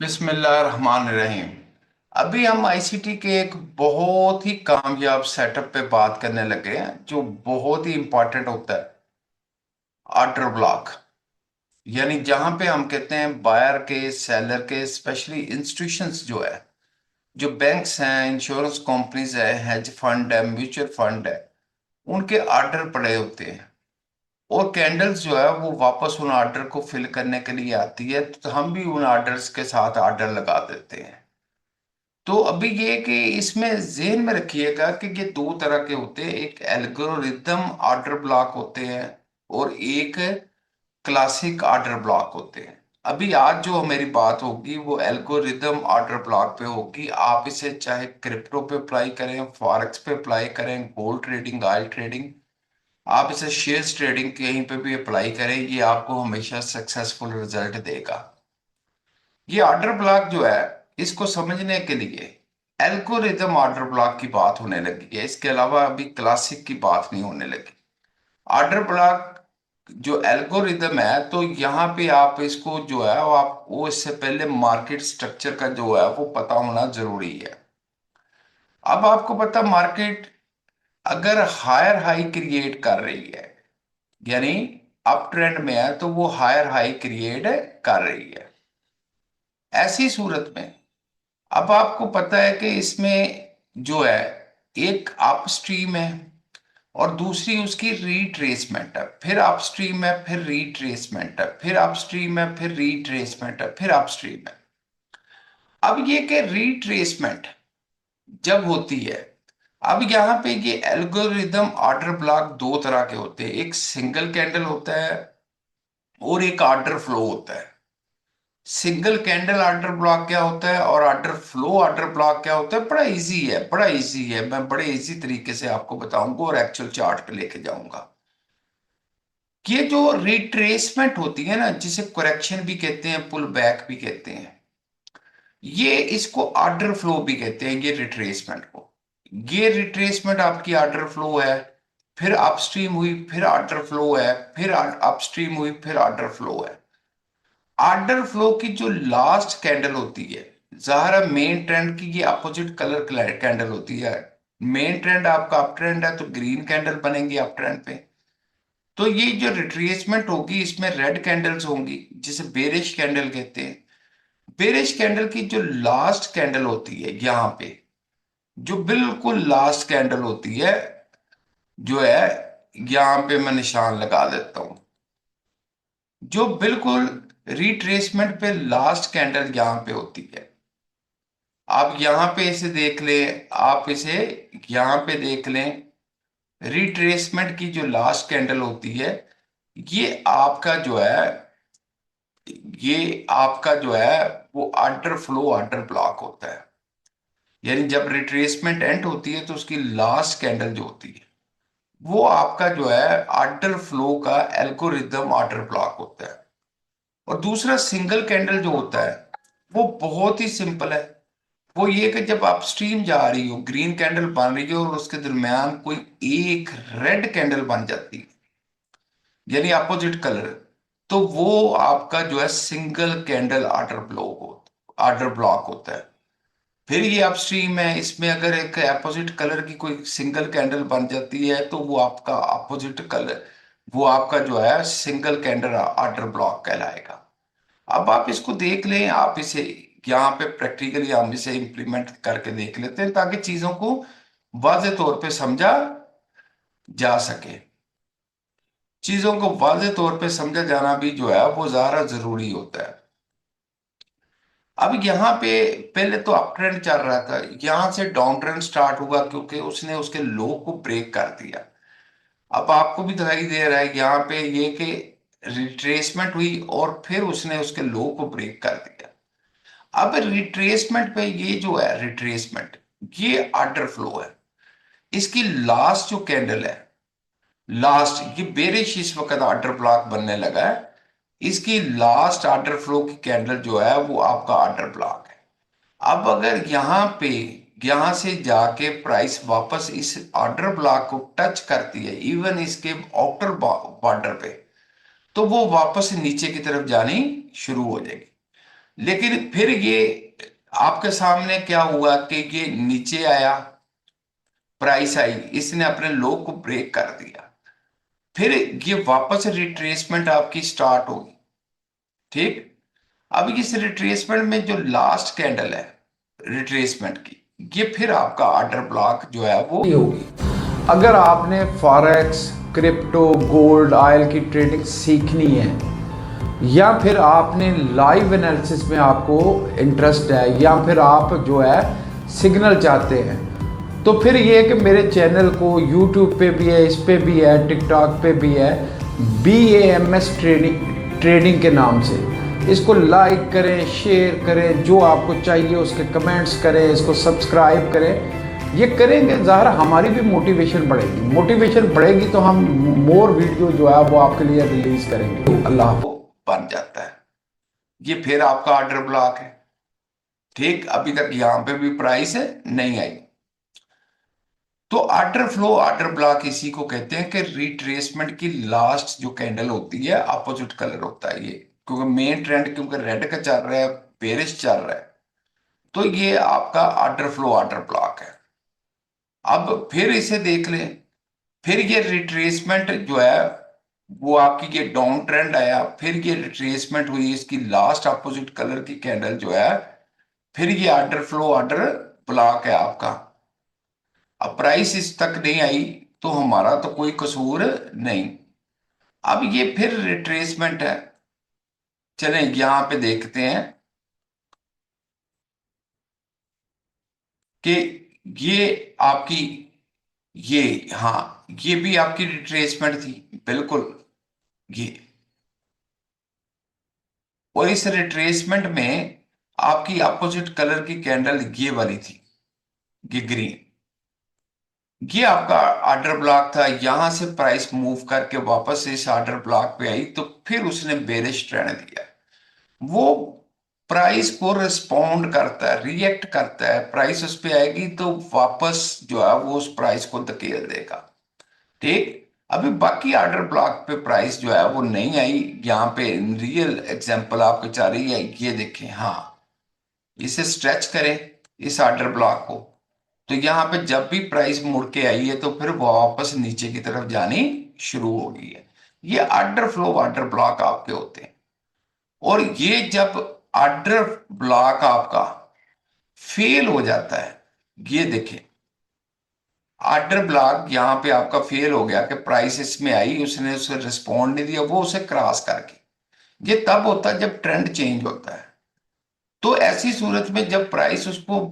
बिस्मिल्लाहिर्रहमानिर्रहीम। अभी हम आईसीटी के एक बहुत ही कामयाब सेटअप पे बात करने लगे हैं जो बहुत ही इंपॉर्टेंट होता है। ऑर्डर ब्लॉक, यानी जहां पे हम कहते हैं बायर के सेलर के स्पेशली इंस्टीट्यूशंस जो है, जो बैंक्स हैं, इंश्योरेंस कंपनीज है, हेज फंड है, म्यूचुअल फंड है, उनके ऑर्डर पड़े होते हैं। और कैंडल्स जो है वो वापस उन ऑर्डर को फिल करने के लिए आती है, तो हम भी उन ऑर्डर्स के साथ ऑर्डर लगा देते हैं। तो अभी ये कि इसमें जेहन में रखिएगा कि ये दो तरह के होते हैं, एक एल्गोरिदम ऑर्डर ब्लॉक होते हैं और एक क्लासिक ऑर्डर ब्लॉक होते हैं। अभी आज जो मेरी बात होगी वो एल्गोरिदम ऑर्डर ब्लॉक पे होगी। आप इसे चाहे क्रिप्टो पे अप्लाई करें, फॉरेक्स पे अप्लाई करें, गोल्ड ट्रेडिंग, ऑयल ट्रेडिंग, आप इसे शेयर्स ट्रेडिंग कहीं पे भी अप्लाई करें, ये आपको हमेशा सक्सेसफुल रिजल्ट देगा। ये ऑर्डर ब्लॉक जो है, इसको समझने के लिए एल्गोरिदम ऑर्डर ब्लॉक की बात होने लगी है, इसके अलावा अभी क्लासिक की बात नहीं होने लगी। ऑर्डर ब्लॉक जो एल्गोरिदम है, तो यहाँ पे आप इसको जो है वो इससे पहले मार्केट स्ट्रक्चर का जो है वो पता होना जरूरी है। अब आपको पता, मार्केट अगर हायर हाई क्रिएट कर रही है, यानी अप ट्रेंड में है, तो वो हायर हाई क्रिएट कर रही है। ऐसी सूरत में अब आपको पता है कि इसमें जो है एक अपस्ट्रीम है और दूसरी उसकी रिट्रेसमेंट है, फिर अपस्ट्रीम है, फिर रिट्रेसमेंट है, फिर अपस्ट्रीम है, फिर रिट्रेसमेंट है, फिर अपस्ट्रीम है। अब ये कि रिट्रेसमेंट जब होती है, अब यहाँ पे ये एल्गोरिदम ऑर्डर ब्लॉक दो तरह के होते हैं, एक सिंगल कैंडल होता है और एक ऑर्डर फ्लो होता है। सिंगल कैंडल ऑर्डर ब्लॉक क्या होता है और ऑर्डर फ्लो ऑर्डर ब्लॉक क्या होता है, बड़ा इजी है, बड़ा इजी है। मैं बड़े इजी तरीके से आपको बताऊंगा और एक्चुअल चार्ट पे लेके जाऊंगा। ये जो रिट्रेसमेंट होती है ना, जिसे करेक्शन भी कहते हैं, पुल बैक भी कहते हैं, ये इसको ऑर्डर फ्लो भी कहते हैं, ये रिट्रेसमेंट को। ये रिट्रेसमेंट आपकी ऑर्डर फ्लो है, फिर अपस्ट्रीम हुई, फिर ऑर्डर फ्लो है, फिर अपस्ट्रीम हुई, फिर ऑर्डर फ्लो है। ऑर्डर फ्लो की जो लास्ट कैंडल होती है, ज़ाहिर मेन ट्रेंड की ये अपोजिट कलर कैंडल होती है। मेन ट्रेंड आपका अप ट्रेंड है, तो ग्रीन कैंडल बनेंगी अप ट्रेंड पे। तो ये जो रिट्रेसमेंट होगी, इसमें रेड कैंडल्स होंगी, जिसे बेरिश कैंडल कहते हैं। बेरिश कैंडल की जो लास्ट कैंडल होती है यहाँ पे, जो बिल्कुल लास्ट कैंडल होती है, जो है, यहाँ पे मैं निशान लगा देता हूं, जो बिल्कुल रिट्रेसमेंट पे लास्ट कैंडल यहाँ पे होती है। आप यहाँ पे इसे देख लें, आप इसे यहाँ पे देख लें। रिट्रेसमेंट की जो लास्ट कैंडल होती है, ये आपका जो है, ये आपका जो है वो ऑर्डर फ्लो ऑर्डर ब्लॉक होता है। यानी जब रिट्रेसमेंट एंड होती है, तो उसकी लास्ट कैंडल जो होती है, वो आपका जो है ऑर्डर फ्लो का एल्गोरिदम ऑर्डर ब्लॉक होता है। और दूसरा सिंगल कैंडल जो होता है, वो बहुत ही सिंपल है। वो ये कि जब आप स्ट्रीम जा रही हो, ग्रीन कैंडल बन रही हो और उसके दरमियान कोई एक रेड कैंडल बन जाती है, यानी अपोजिट कलर, तो वो आपका जो है सिंगल कैंडल ऑर्डर ब्लॉक होता है। फिर ये अपस्ट्रीम है, इसमें अगर एक अपोजिट कलर की कोई सिंगल कैंडल बन जाती है, तो वो आपका अपोजिट कलर, वो आपका जो है सिंगल कैंडल ऑर्डर ब्लॉक कहलाएगा। अब आप इसको देख लें, आप इसे यहाँ पे प्रैक्टिकली हम इसे इंप्लीमेंट करके देख लेते हैं, ताकि चीजों को वाजे तौर पे समझा जा सके। चीजों को वाजे तौर पे समझा जाना भी जो है वो ज्यादा जरूरी होता है। अब यहाँ पे पहले तो अप ट्रेंड चल रहा था, यहां से डाउन ट्रेंड स्टार्ट हुआ क्योंकि उसने उसके लो को ब्रेक कर दिया। अब आपको भी दिखाई दे रहा है यहाँ पे ये कि रिट्रेसमेंट हुई और फिर उसने उसके लो को ब्रेक कर दिया। अब रिट्रेसमेंट पे ये जो है रिट्रेसमेंट, ये ऑर्डर फ्लो है। इसकी लास्ट जो कैंडल है, लास्ट, ये बेरिश इस वक्त ऑर्डर ब्लॉक बनने लगा है, इसकी लास्ट ऑर्डर फ्लो की कैंडल जो है वो आपका ऑर्डर ब्लॉक है। अब अगर यहाँ पे, यहां से जाके प्राइस वापस इस ऑर्डर ब्लॉक को टच करती है, इवन इसके आउटर बॉर्डर पे, तो वो वापस नीचे की तरफ जानी शुरू हो जाएगी। लेकिन फिर ये आपके सामने क्या हुआ कि ये नीचे आया, प्राइस आई, इसने अपने लो को ब्रेक कर दिया, फिर ये वापस रिट्रेसमेंट आपकी स्टार्ट होगी। ठीक। अब इस रिट्रेसमेंट में जो लास्ट कैंडल है रिट्रेसमेंट की, ये फिर आपका ऑर्डर ब्लॉक जो है वो होगी। अगर आपने फॉरेक्स, क्रिप्टो, गोल्ड, ऑयल की ट्रेडिंग सीखनी है, या फिर आपने लाइव एनालिसिस में आपको इंटरेस्ट है, या फिर आप जो है सिग्नल चाहते हैं, तो फिर ये कि मेरे चैनल को यूट्यूब पे भी है, इस पे भी है, टिकटॉक पे भी है, BAMS ट्रेडिंग के नाम से। इसको लाइक करें, शेयर करें, जो आपको चाहिए उसके कमेंट्स करें, इसको सब्सक्राइब करें। ये करेंगे ज़ाहिर हमारी भी मोटिवेशन बढ़ेगी, मोटिवेशन बढ़ेगी तो हम मोर वीडियो जो है वो आपके लिए रिलीज करेंगे। अल्लाह बन जाता है। ये फिर आपका ऑर्डर ब्लॉक है। ठीक। अभी तक यहां पे भी प्राइस है नहीं आई। तो ऑर्डर फ्लो, ऑर्डर ब्लॉक इसी को कहते हैं कि रिट्रेसमेंट की लास्ट जो कैंडल होती है अपोजिट कलर होता है ये, क्योंकि मेन ट्रेंड क्योंकि रेड का चल रहा है, बेरिश चल रहा है, तो ये आपका ऑर्डर फ्लो ऑर्डर ब्लॉक है। अब फिर इसे देख लें, फिर ये रिट्रेसमेंट जो है वो आपकी ये डाउन ट्रेंड आया, फिर ये रिट्रेसमेंट हुई, इसकी लास्ट अपोजिट कलर की कैंडल जो है, फिर ये ऑर्डर फ्लो ऑर्डर ब्लॉक है आपका। अब प्राइस इस तक नहीं आई तो हमारा तो कोई कसूर नहीं। अब ये फिर रिट्रेसमेंट है। चलें यहां पे देखते हैं कि ये आपकी, ये, हाँ, ये भी आपकी रिट्रेसमेंट थी बिल्कुल। ये, और इस रिट्रेसमेंट में आपकी अपोजिट कलर की कैंडल ये वाली थी, ये ग्रीन। ये आपका ऑर्डर ब्लॉक था। यहां से प्राइस मूव करके वापस इस ऑर्डर ब्लॉक पे आई तो फिर उसने बेरिश ट्रेंड दिया। वो प्राइस को रिस्पॉन्ड करता है, रिएक्ट करता है, प्राइस उस पे आएगी तो वापस जो है वो उस प्राइस को धकेल देगा। ठीक। अभी बाकी ऑर्डर ब्लॉक पे प्राइस जो है वो नहीं आई। यहाँ पे रियल एग्जांपल आपको चाह रही है, ये देखें, हाँ, इसे स्ट्रेच करें इस ऑर्डर ब्लॉक को, तो यहाँ पे जब भी प्राइस मुड़ के आई है तो फिर वो वापस नीचे की तरफ जानी शुरू हो गई है। ये ऑर्डर फ्लो ऑर्डर ब्लॉक आपके होते हैं। और ये जब ऑर्डर ब्लॉक आपका फेल हो जाता है, ये देखें, ऑर्डर ब्लॉक यहां पे आपका फेल हो गया कि प्राइस इसमें आई, उसने उसे रिस्पॉन्ड नहीं दिया, वो उसे क्रॉस करके, ये तब होता है जब ट्रेंड चेंज होता है। तो ऐसी सूरत में जब प्राइस उसको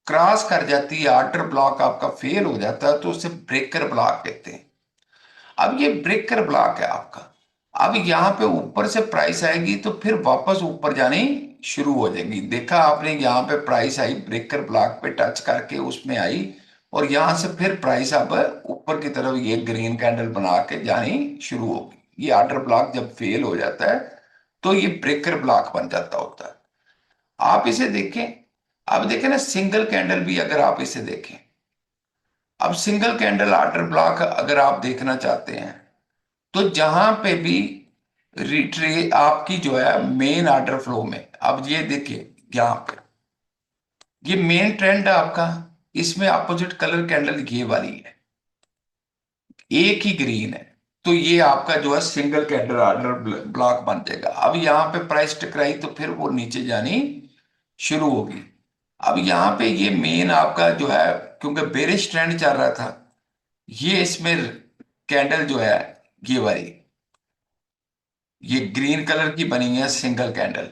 क्रॉस कर जाती है, ऑर्डर ब्लॉक आपका फेल हो जाता है, तो उसे ब्रेकर ब्लॉक कहते हैं। अब ये ब्रेकर ब्लॉक है आपका। अब यहाँ पे ऊपर से प्राइस आएगी तो फिर वापस ऊपर जानी शुरू हो जाएगी। देखा आपने, यहाँ पे प्राइस आई, ब्रेकर ब्लॉक पे टच करके उसमें आई, और यहां से फिर प्राइस अब ऊपर की तरफ ये ग्रीन कैंडल बना के जानी शुरू होगी। ये ऑर्डर ब्लॉक जब फेल हो जाता है तो ये ब्रेकर ब्लॉक बन जाता होता है। आप इसे देखें, अब देखें ना, सिंगल कैंडल भी अगर आप इसे देखें, अब सिंगल कैंडल ऑर्डर ब्लॉक अगर आप देखना चाहते हैं, तो जहां पे भी रिट्रे आपकी जो है मेन ऑर्डर फ्लो में, अब ये देखिए यहां पे ये मेन ट्रेंड है आपका, इसमें अपोजिट कलर कैंडल ये वाली है, एक ही ग्रीन है, तो ये आपका जो है सिंगल कैंडल ऑर्डर ब्लॉक बन जाएगा। अब यहाँ पे प्राइस टकराई तो फिर वो नीचे जानी शुरू होगी। अब यहाँ पे ये मेन आपका जो है, क्योंकि बेरिश ट्रेंड चल रहा था, ये इसमें कैंडल जो है ये वाली, ये ग्रीन कलर की बनी है सिंगल कैंडल,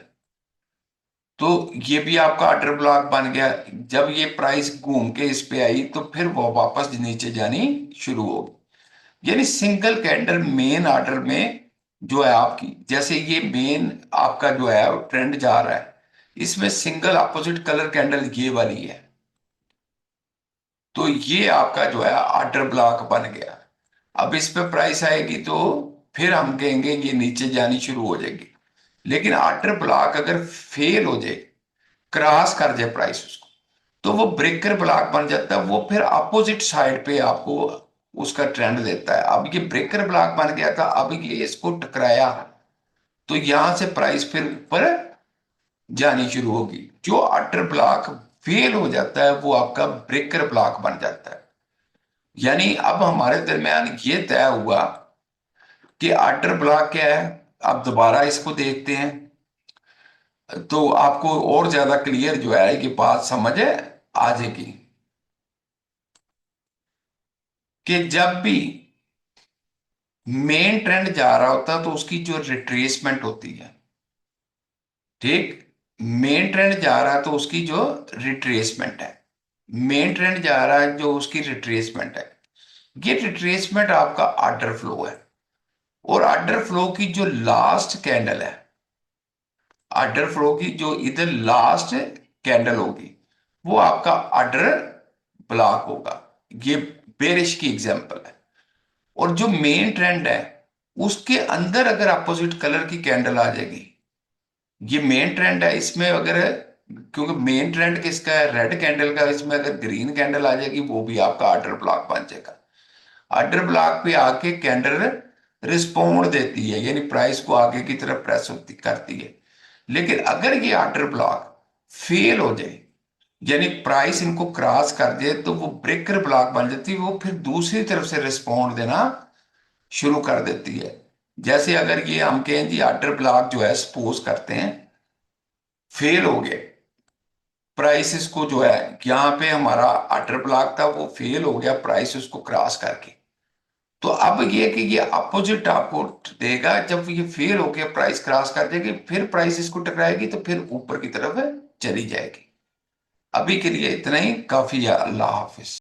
तो ये भी आपका ऑर्डर ब्लॉक बन गया। जब ये प्राइस घूम के इस पे आई तो फिर वो वापस नीचे जानी शुरू होगी। यानी सिंगल कैंडल मेन ऑर्डर में जो है आपकी, जैसे ये मेन आपका जो है ट्रेंड जा रहा है, इसमें सिंगल अपोजिट कलर कैंडल ये वाली है, तो ये आपका जो है ऑर्डर ब्लॉक बन गया। अब इस पे प्राइस आएगी तो फिर हम कहेंगे ये नीचे जानी शुरू हो जाएगी। लेकिन ऑर्डर ब्लॉक अगर फेल हो जाए, क्रॉस कर जाए प्राइस उसको, तो वो ब्रेकर ब्लॉक बन जाता है, वो फिर अपोजिट साइड पे आपको उसका ट्रेंड देता है। अब ये ब्रेकर ब्लॉक बन गया था, अब ये इसको टकराया तो यहां से प्राइस फिर ऊपर जानी शुरू होगी। जो ऑर्डर ब्लॉक फेल हो जाता है वो आपका ब्रेकर ब्लॉक बन जाता है। यानी अब हमारे दरमियान ये तय हुआ कि ऑर्डर ब्लॉक क्या है। अब दोबारा इसको देखते हैं तो आपको और ज्यादा क्लियर जो है ये बात समझ आ जाएगी कि जब भी मेन ट्रेंड जा रहा होता है तो उसकी जो रिट्रेसमेंट होती है, ठीक, मेन ट्रेंड जा रहा है तो उसकी जो रिट्रेसमेंट है, मेन ट्रेंड जा रहा है जो उसकी रिट्रेसमेंट है, ये रिट्रेसमेंट आपका ऑर्डर फ्लो है। और ऑर्डर फ्लो की जो लास्ट कैंडल है, ऑर्डर फ्लो की जो इधर लास्ट कैंडल होगी वो आपका ऑर्डर ब्लॉक होगा। ये बेरिश की एग्जांपल है। और जो मेन ट्रेंड है उसके अंदर अगर अपोजिट कलर की कैंडल आ जाएगी, ये मेन ट्रेंड है, इसमें अगर, क्योंकि मेन ट्रेंड किसका है, रेड कैंडल का, इसमें अगर ग्रीन कैंडल आ जाएगी वो भी आपका ऑर्डर ब्लॉक बन जाएगा। ऑर्डर ब्लॉक पे आके कैंडल रिस्पॉन्ड देती है, यानी प्राइस को आगे की तरफ प्रेस होती करती है। लेकिन अगर ये ऑर्डर ब्लॉक फेल हो जाए, यानी प्राइस इनको क्रॉस कर दे, तो वो ब्रेकर ब्लॉक बन जाती है, वो फिर दूसरी तरफ से रिस्पॉन्ड देना शुरू कर देती है। जैसे अगर ये हम कहें जी ऑर्डर ब्लॉक जो है सपोज करते हैं फेल हो गए, प्राइस इसको जो है यहाँ पे हमारा ऑर्डर ब्लॉक था वो फेल हो गया प्राइस उसको क्रॉस करके, तो अब ये कि ये अपोजिट आपको देगा, जब ये फेल होके प्राइस क्रॉस कर देगी फिर प्राइस इसको टकराएगी तो फिर ऊपर की तरफ चली जाएगी। अभी के लिए इतना ही काफी है। अल्लाह हाफिज।